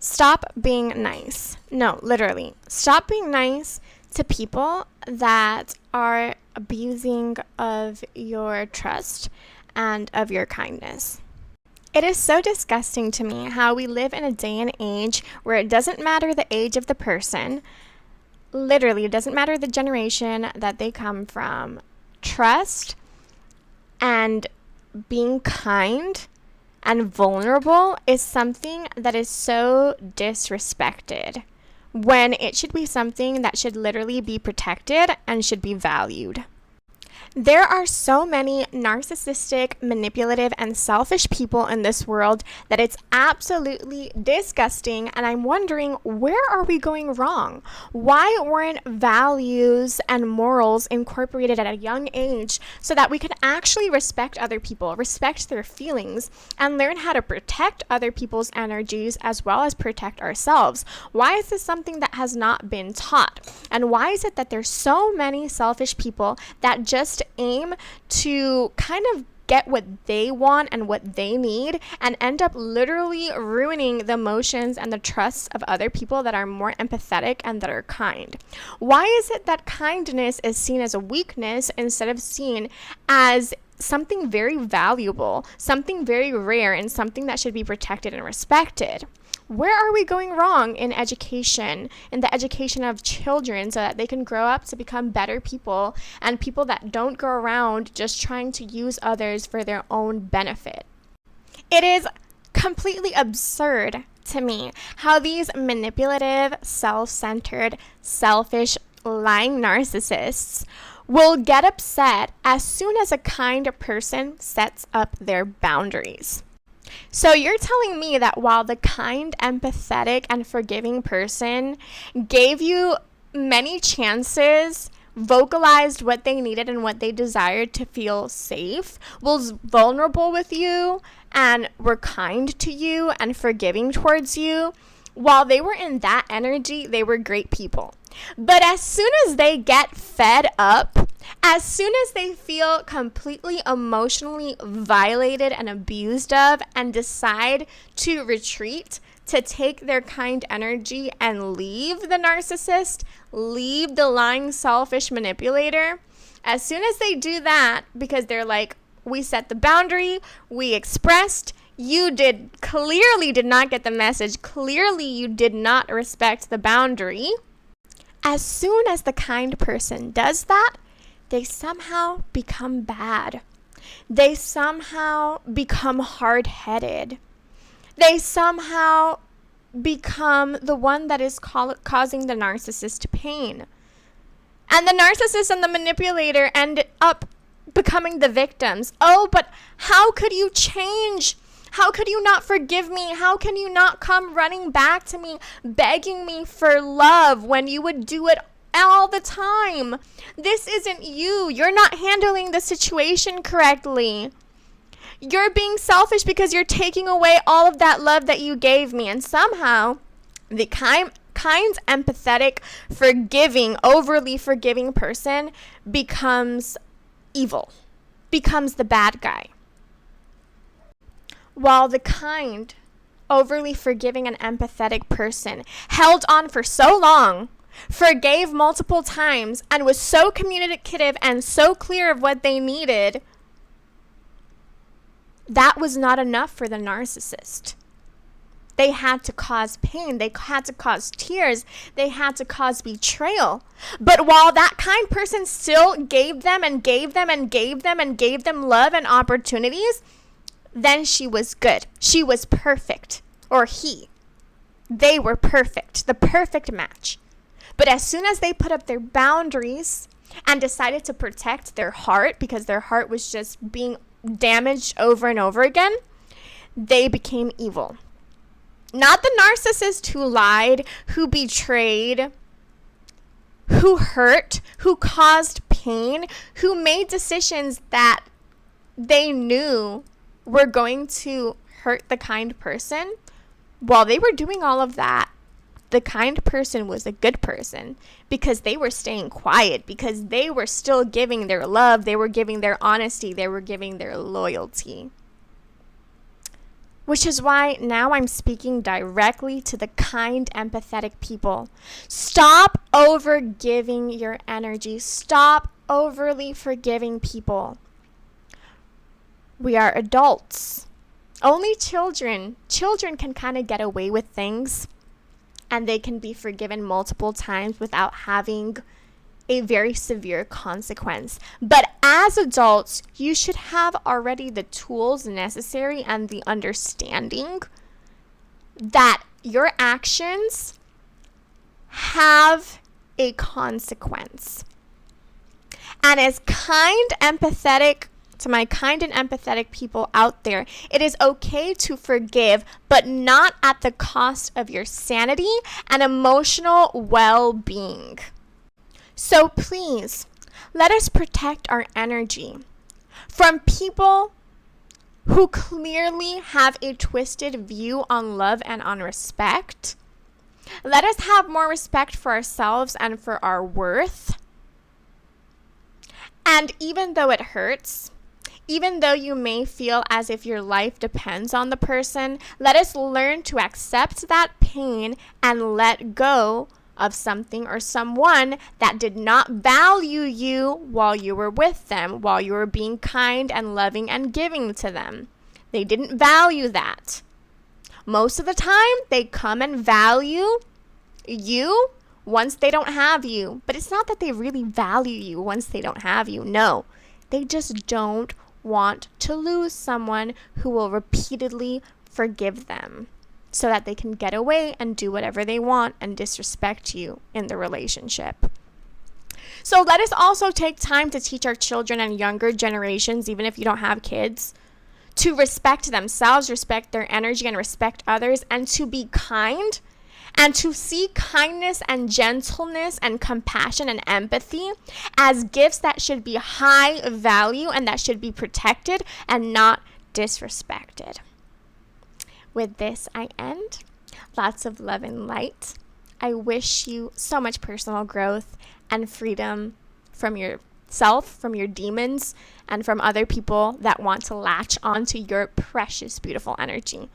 Stop being nice. No, literally. Stop being nice to people that are abusing of your trust and of your kindness. It is so disgusting to me how we live in a day and age where it doesn't matter the age of the person. Literally, it doesn't matter the generation that they come from. Trust and being kind and vulnerable is something that is so disrespected when it should be something that should literally be protected and should be valued. There are so many narcissistic, manipulative, and selfish people in this world that it's absolutely disgusting, and I'm wondering, where are we going wrong? Why weren't values and morals incorporated at a young age so that we can actually respect other people, respect their feelings, and learn how to protect other people's energies as well as protect ourselves? Why is this something that has not been taught? And why is it that there's so many selfish people that just aim to kind of get what they want and what they need and end up literally ruining the emotions and the trusts of other people that are more empathetic and that are kind? Why is it that kindness is seen as a weakness instead of seen as something very valuable, something very rare, and something that should be protected and respected? Where are we going wrong in education, in the education of children, so that they can grow up to become better people and people that don't go around just trying to use others for their own benefit? It is completely absurd to me how these manipulative, self-centered, selfish, lying narcissists will get upset as soon as a kind person sets up their boundaries. So you're telling me that while the kind, empathetic, and forgiving person gave you many chances, vocalized what they needed and what they desired to feel safe, was vulnerable with you, and were kind to you and forgiving towards you, while they were in that energy, they were great people. But as soon as they get fed up, as soon as they feel completely emotionally violated and abused of and decide to retreat, to take their kind energy and leave the narcissist, leave the lying, selfish manipulator, as soon as they do that, because they're like, we set the boundary, we expressed, you clearly did not get the message, clearly you did not respect the boundary. As soon as the kind person does that, they somehow become bad. They somehow become hard-headed. They somehow become the one that is causing the narcissist pain. And the narcissist and the manipulator end up becoming the victims. Oh, but how could you change? How could you not forgive me? How can you not come running back to me, begging me for love when you would do it all the time? This isn't you. You're not handling the situation correctly. You're being selfish because you're taking away all of that love that you gave me. And somehow, the kind, empathetic, forgiving, overly forgiving person becomes evil, becomes the bad guy. While the kind, overly forgiving and empathetic person held on for so long, forgave multiple times, and was so communicative and so clear of what they needed, that was not enough for the narcissist. They had to cause pain. They had to cause tears. They had to cause betrayal. But while that kind person still gave them and gave them and gave them and gave them love and opportunities, then she was good. She was perfect. Or he. They were perfect. The perfect match. But as soon as they put up their boundaries and decided to protect their heart, because their heart was just being damaged over and over again, they became evil. Not the narcissist who lied, who betrayed, who hurt, who caused pain, who made decisions that they knew were going to hurt the kind person. While they were doing all of that, the kind person was a good person because they were staying quiet, because they were still giving their love, they were giving their honesty, they were giving their loyalty. Which is why now I'm speaking directly to the kind, empathetic people. Stop over giving your energy. Stop overly forgiving people. We are adults. Only children can kind of get away with things, and they can be forgiven multiple times without having a very severe consequence. But as adults, you should have already the tools necessary and the understanding that your actions have a consequence. And as to my kind and empathetic people out there, it is okay to forgive, but not at the cost of your sanity and emotional well-being. So please, let us protect our energy from people who clearly have a twisted view on love and on respect. Let us have more respect for ourselves and for our worth. And even though it hurts, even though you may feel as if your life depends on the person, let us learn to accept that pain and let go of something or someone that did not value you while you were with them, while you were being kind and loving and giving to them. They didn't value that. Most of the time, they come and value you once they don't have you. But it's not that they really value you once they don't have you. No, they just don't want to lose someone who will repeatedly forgive them, so that they can get away and do whatever they want and disrespect you in the relationship. So let us also take time to teach our children and younger generations, even if you don't have kids, to respect themselves, respect their energy, and respect others, and to be kind, and to see kindness and gentleness and compassion and empathy as gifts that should be high value and that should be protected and not disrespected. With this, I end. Lots of love and light. I wish you so much personal growth and freedom from yourself, from your demons, and from other people that want to latch onto your precious, beautiful energy.